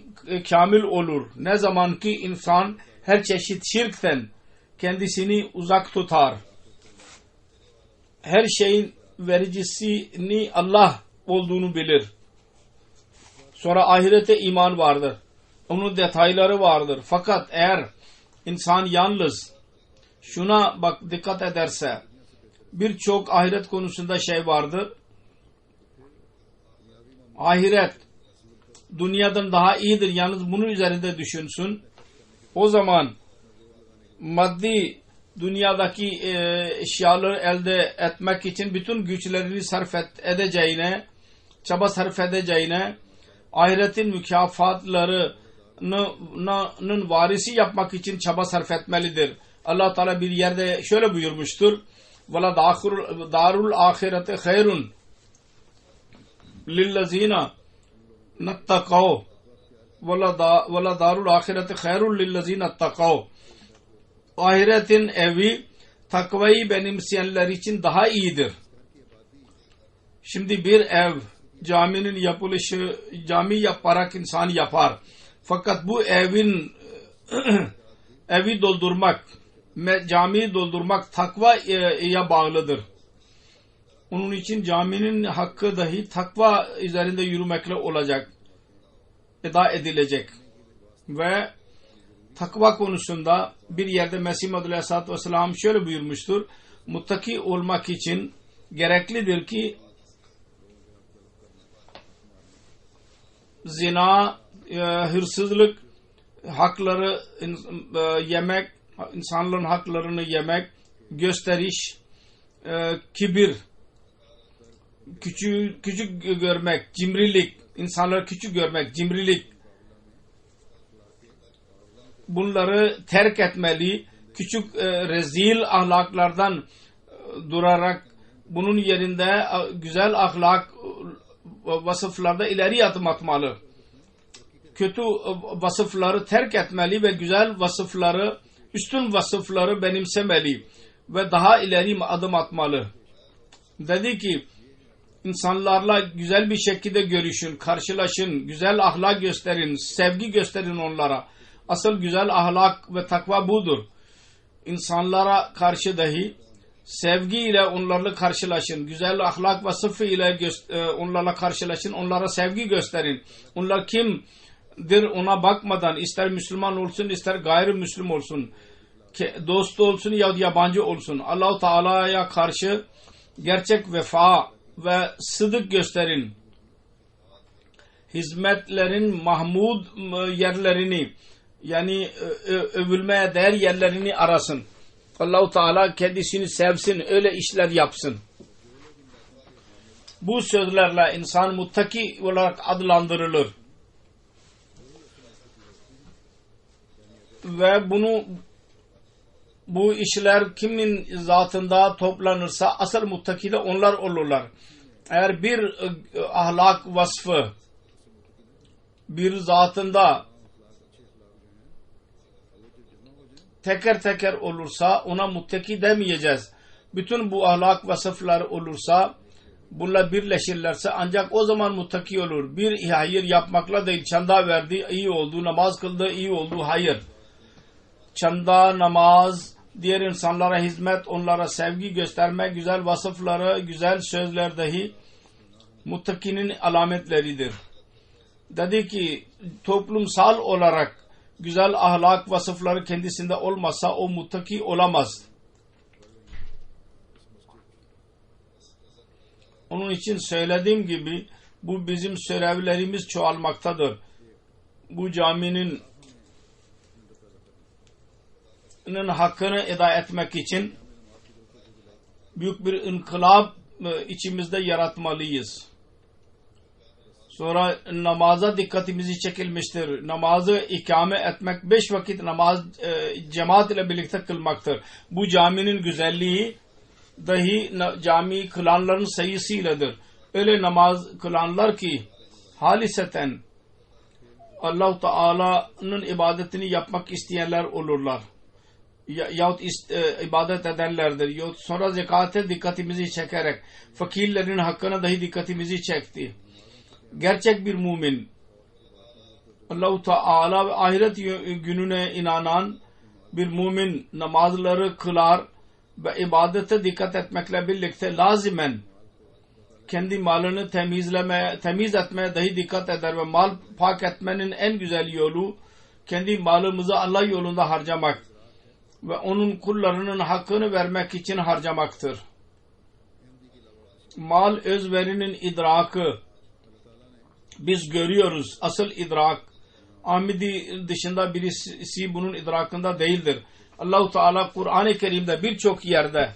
kamil olur. Ne zaman ki insan her çeşit şirkten kendisini uzak tutar. Her şeyin vericisini Allah olduğunu bilir. Sonra ahirete iman vardır. Onun detayları vardır. Fakat eğer insan yalnız şuna dikkat ederse, birçok ahiret konusunda şey vardır. Ahiret dünyadan daha iyidir. Yalnız bunun üzerinde düşünsün. O zaman maddi dünyadaki eşyaları elde etmek için bütün güçlerini çaba sarf edeceğine, ahiretin mükafatlarının varisi yapmak için çaba sarf etmelidir. Allah Teala bir yerde şöyle buyurmuştur: "Vela darul ahirete hayrun lillezina nattaqav. Vela darul ahirete hayrun lillezina nattaqav." Ahiretin evi takvayı benimseyenler için daha iyidir. Şimdi bir ev, caminin yapılışı, cami yaparak insan yapar. Fakat bu evi doldurmak, camiyi doldurmak takvaya bağlıdır. Onun için caminin hakkı dahi takva üzerinde yürümekle olacak, eda edilecek. Ve takva konusunda bir yerde Mesih Maud Aleyhisselatü Vesselam şöyle buyurmuştur: muttaki olmak için gereklidir ki zina, hırsızlık, hakları yemek, insanların haklarını yemek, gösteriş, kibir, küçük görmek, cimrilik, insanları küçük görmek, cimrilik, bunları terk etmeli. Küçük rezil ahlaklardan durarak bunun yerinde güzel ahlak vasıflarda ileri adım atmalı. Kötü vasıfları terk etmeli ve güzel vasıfları, üstün vasıfları benimsemeli ve daha ileri adım atmalı. Dedi ki, insanlarla güzel bir şekilde görüşün, karşılaşın, güzel ahlak gösterin, sevgi gösterin onlara. Asıl güzel ahlak ve takva budur. İnsanlara karşı dahi sevgiyle onlarla karşılaşın. Güzel ahlak vasıfı ile onlarla karşılaşın. Onlara sevgi gösterin. Onlar kimdir ona bakmadan, ister Müslüman olsun ister gayrimüslim olsun, dost olsun ya yabancı olsun, Allah-u Teala'ya karşı gerçek vefa ve sıdık gösterin. Hizmetlerin mahmud yerlerini, yani övülmeye değer yerlerini arasın. Allah-u Teala kendisini sevsin, öyle işler yapsın. Bu sözlerle insan muttaki olarak adlandırılır. Ve bu işler kimin zatında toplanırsa asıl muttaki de onlar olurlar. Eğer bir ahlak vasfı bir zatında teker teker olursa ona muttaki demeyeceğiz. Bütün bu ahlak vasıfları olursa, bunlar birleşirlerse ancak o zaman muttaki olur. Bir hayır yapmakla değil, çanda verdi, iyi oldu, namaz kıldı, iyi oldu, hayır. Çanda, namaz, diğer insanlara hizmet, onlara sevgi göstermek, güzel vasıfları, güzel sözler dahi muttakinin alametleridir. Dedi ki, toplumsal olarak güzel ahlak vasıfları kendisinde olmazsa o muttaki olamaz. Onun için söylediğim gibi bu bizim görevlerimiz çoğalmaktadır. Bu caminin hakkını eda etmek için büyük bir inkılap içimizde yaratmalıyız. Sonra namaza dikkatimizi çekilmiştir. Namazı ikame etmek, 5 vakit namaz cemaat ile birlikte kılmaktır. Bu caminin güzelliği dahi cami kılanların sayısıyladır. Öyle namaz kılanlar ki haliseten Allah-u Teala'nın ibadetini yapmak isteyenler olurlar. yahut ibadet ederlerdir. Yahut sonra zekate dikkatimizi çekerek fakirlerin hakkına dahi dikkatimizi çekti. Gerçek bir mümin, Allah-u Teala ve ahiret gününe inanan bir mümin namazları kılar ve ibadete dikkat etmekle birlikte lazimen kendi malını temiz etmeye dahi dikkat eder ve mal pak etmenin en güzel yolu kendi malımızı Allah yolunda harcamak ve onun kullarının hakkını vermek için harcamaktır. Mal özverinin idrakı biz görüyoruz. Asıl idrak Ahmedi dışında birisi bunun idrakında değildir. Allah-u Teala Kur'an-ı Kerim'de birçok yerde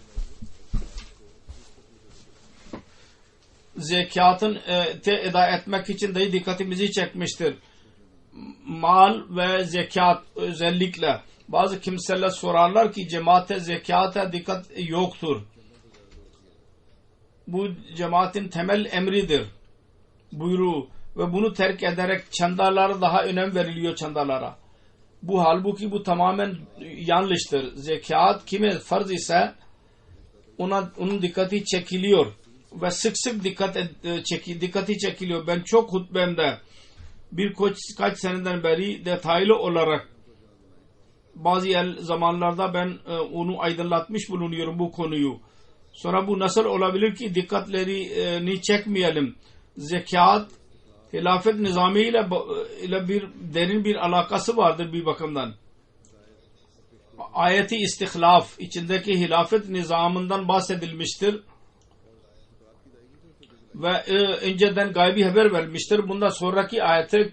zekatın eda etmek için dahi dikkatimizi çekmiştir. Mal ve zekat özellikle bazı kimseler sorarlar ki cemaate zekata dikkat yoktur. Bu cemaatin temel emridir buyruğu ve bunu terk ederek çandalara daha önem veriliyor çandalara. Bu halbuki bu tamamen yanlıştır. Zekat kime farz ise onun dikkati çekiliyor ve sık sık dikkati çekiliyor. Ben çok hutbemde birkaç seneden beri detaylı olarak bazı zamanlarda ben onu aydınlatmış bulunuyorum bu konuyu. Sonra bu nasıl olabilir ki dikkatlerini çekmeyelim. Zekat hilafet nizamı ile bir derin bir alakası vardır bir bakımdan. Ayeti istihlaf içindeki hilafet nizamından bahsedilmiştir ve önceden gaybi haber vermiştir. Bundan sonraki ayette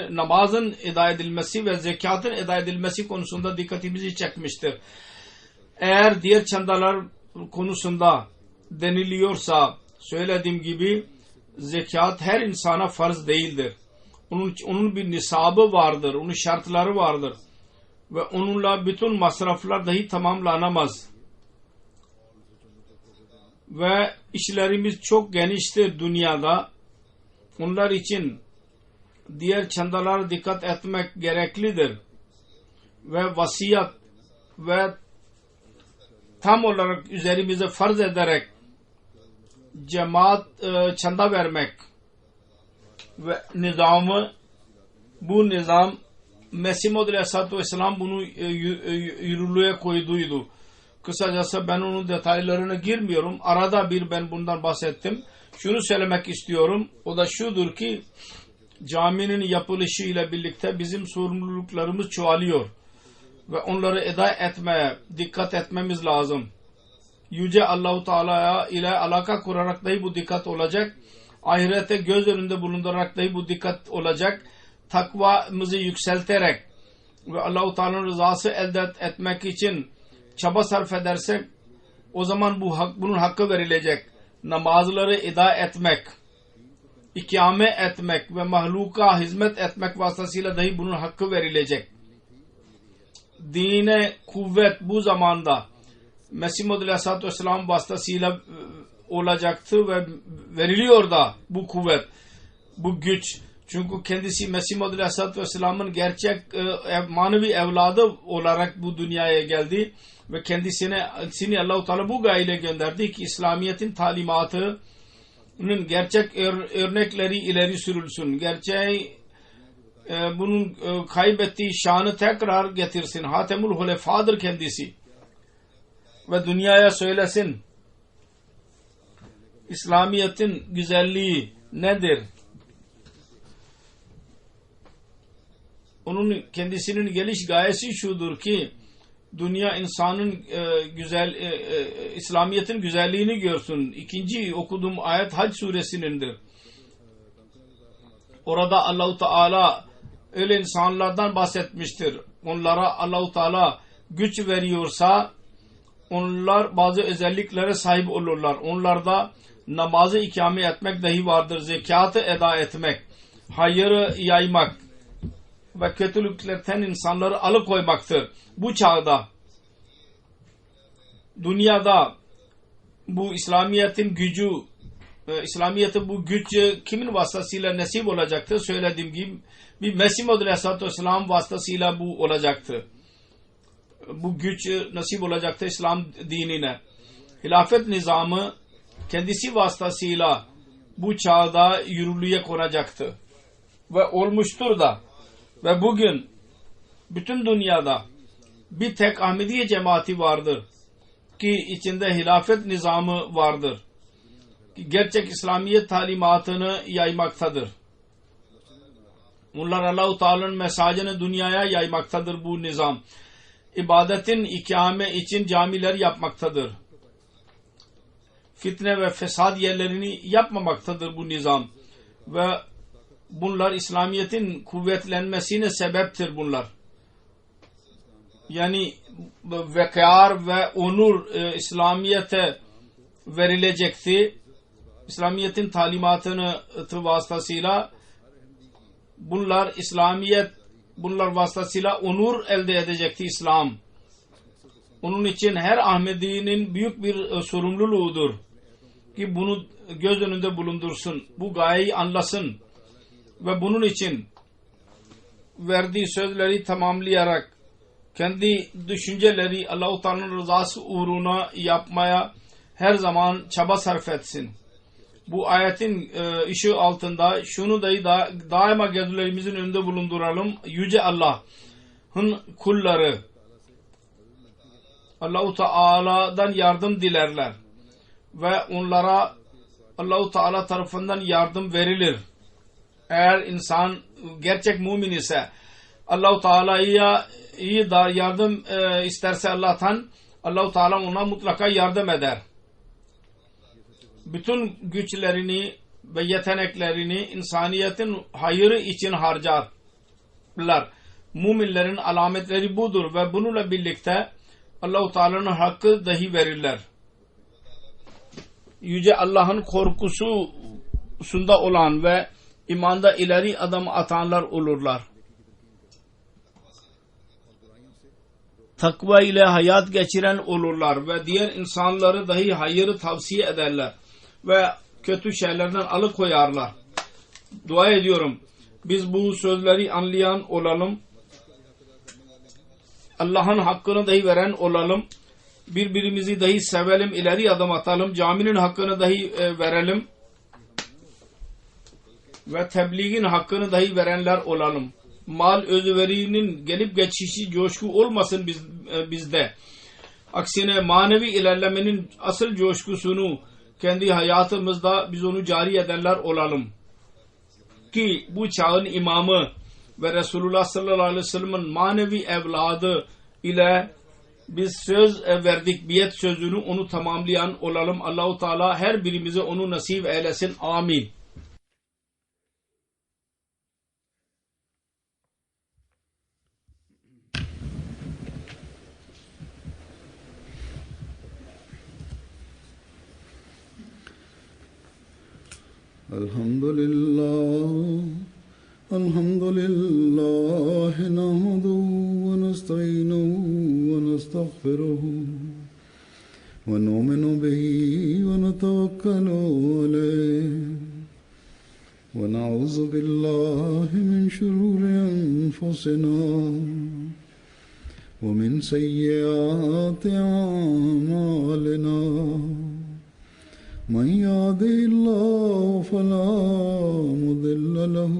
namazın eda edilmesi ve zekatın eda edilmesi konusunda dikkatimizi çekmiştir. Eğer diğer çandalar konusunda deniliyorsa söylediğim gibi zekat her insana farz değildir. Onun bir nisabı vardır, onun şartları vardır ve onunla bütün masraflar dahi tamamlanamaz. Ve işlerimiz çok geniştir dünyada. Onlar için diğer çandalara dikkat etmek gereklidir. Ve vasiyet ve tam olarak üzerimize farz ederek cemaat çanda vermek ve nizamı bu nizam Mesih Maud Aleyhisselatü Vesselam bunu yürürlüğe koyduydu. Kısacası ben onun detaylarına girmiyorum. Arada bir ben bundan bahsettim. Şunu söylemek istiyorum. O da şudur ki caminin yapılışı ile birlikte bizim sorumluluklarımız çoğalıyor. Ve onları eda etmeye dikkat etmemiz lazım. Yüce Allah-u Teala ile alaka kurarak dahi bu dikkat olacak. Ahirete göz önünde bulundurarak dahi bu dikkat olacak. Takvamızı yükselterek ve Allah-u Teala'nın rızası elde etmek için çaba sarf edersek o zaman bunun hakkı verilecek. Namazları eda etmek, ikame etmek ve mahluka hizmet etmek vasıtasıyla dahi bunun hakkı verilecek. Dine kuvvet bu zamanda Mesih Maud Aleyhisselatü Vesselam vasıtasıyla olacaktı ve veriliyor da bu kuvvet, bu güç. Çünkü kendisi Mesih Maud Aleyhisselatü Vesselam'ın gerçek manevi evladı olarak bu dünyaya geldi ve kendisini Allah-u Teala bu gayeyle gönderdi ki İslamiyet'in talimatının gerçek örnekleri ileri sürülsün. Gerçeği bunun kaybettiği şanı tekrar getirsin. Hatemul Hulefa'dır kendisi. Ve dünyaya söylesin İslamiyet'in güzelliği nedir? Onun kendisinin geliş gayesi şudur ki dünya insanın İslamiyet'in güzelliğini görsün. İkinci okuduğum ayet Hac suresindendir. Orada Allah-u Teala öyle insanlardan bahsetmiştir. Onlara Allah-u Teala güç veriyorsa onlar bazı özelliklere sahip olurlar. Onlarda namazı ikame etmek dahi vardır. Zekatı eda etmek, hayırı yaymak ve kötülüklerden insanları alıkoymaktır. Bu çağda dünyada bu İslamiyet'in gücü, İslamiyet'in bu güç kimin vasıtasıyla nasip olacaktır? Söylediğim gibi bir Mesih Maud Aleyhisselatü Vesselam vasıtasıyla bu olacaktır. bu güç nasip olacaktır İslam dinine. Hilafet nizamı kendisi vasıtasıyla bu çağda yürürlüğe konacaktı. Ve olmuştur da. Ve bugün bütün dünyada bir tek Ahmediye cemaati vardır ki içinde hilafet nizamı vardır. Gerçek İslamiyet talimatını yaymaktadır. Bunlar Allah-u Teala'nın mesajını dünyaya yaymaktadır bu nizam. İbadetin ikame için camiler yapmaktadır. Fitne ve fesad yerlerini yapmamaktadır bu nizam. Ve bunlar İslamiyet'in kuvvetlenmesine sebeptir bunlar. Yani vekâr ve onur İslamiyet'e verilecekti. İslamiyet'in talimatını vasıtasıyla bunlar vasıtasıyla onur elde edecekti İslam. Onun için her Ahmedi'nin büyük bir sorumluluğudur ki bunu göz önünde bulundursun. Bu gayeyi anlasın ve bunun için verdiği sözleri tamamlayarak kendi düşünceleri Allah-u Teala'nın rızası uğruna yapmaya her zaman çaba sarf etsin. Bu ayetin ışığı altında şunu daima gözlerimizin önünde bulunduralım. Yüce Allah'ın kulları Allah-u Teala'dan yardım dilerler ve onlara Allah-u Teala tarafından yardım verilir. Eğer insan gerçek mümin ise Allah-u Teala'ya iyi yardım isterse Allah'tan Allah-u Teala ona mutlaka yardım eder. Bütün güçlerini ve yeteneklerini insaniyetin hayrı için harcarlar. Müminlerin alametleri budur ve bununla birlikte Allah-u Teala'nın hakkı dahi verirler. Yüce Allah'ın korkusunda olan ve imanda ileri adım atanlar olurlar. Takva ile hayat geçiren olurlar ve diğer insanları dahi hayırı tavsiye ederler ve kötü şeylerden alıkoyarlar. Dua ediyorum. Biz bu sözleri anlayan olalım. Allah'ın hakkını dahi veren olalım. Birbirimizi dahi sevelim, ileri adım atalım. Caminin hakkını dahi verelim. Ve tebliğin hakkını dahi verenler olalım. Mal özverinin gelip geçişi coşku olmasın bizde. Aksine manevi ilerlemenin asıl coşkusunu kendi hayatımızda biz onu cari edenler olalım. Ki bu çağın imamı ve Resulullah sallallahu aleyhi ve sellem'in manevi evladı ile biz söz verdik, biyet sözünü onu tamamlayan olalım. Allah-u Teala her birimize onu nasip eylesin. Amin. Elhamdülillah nahmeduhu ve nestainuhu ve nestağfiruhu ve nu'minu bihi ve netevekkalu aleyh ve na'udzu billahi min şururi enfusina ve min seyyiati a'malina. من يهده الله فلا مضل له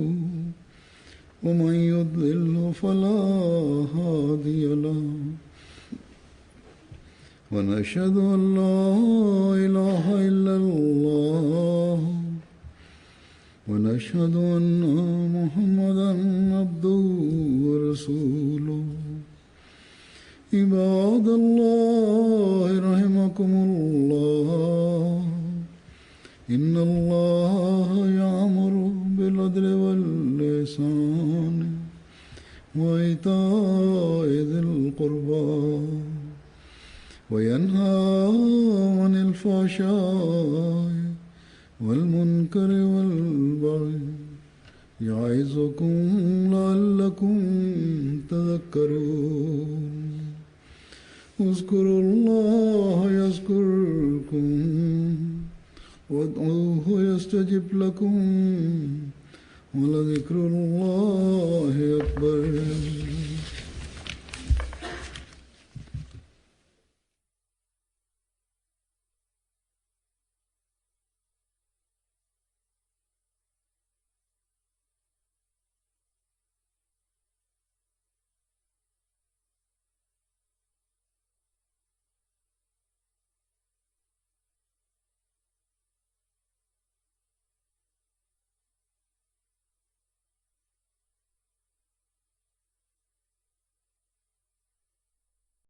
ومن يضلل فلا هادي له ونشهد أن لا إله إلا الله ونشهد أن محمدا عبده ورسوله عباد الله رحمكم الله إن الله يأمر بالعدل والإحسان وإيتاء ذي القربى وينهى عن الفحشاء والمنكر والبغي يعظكم لعلكم تذكرون اذكروا الله يذكركم وادعوه يستجب لكم ولذكر الله أكبر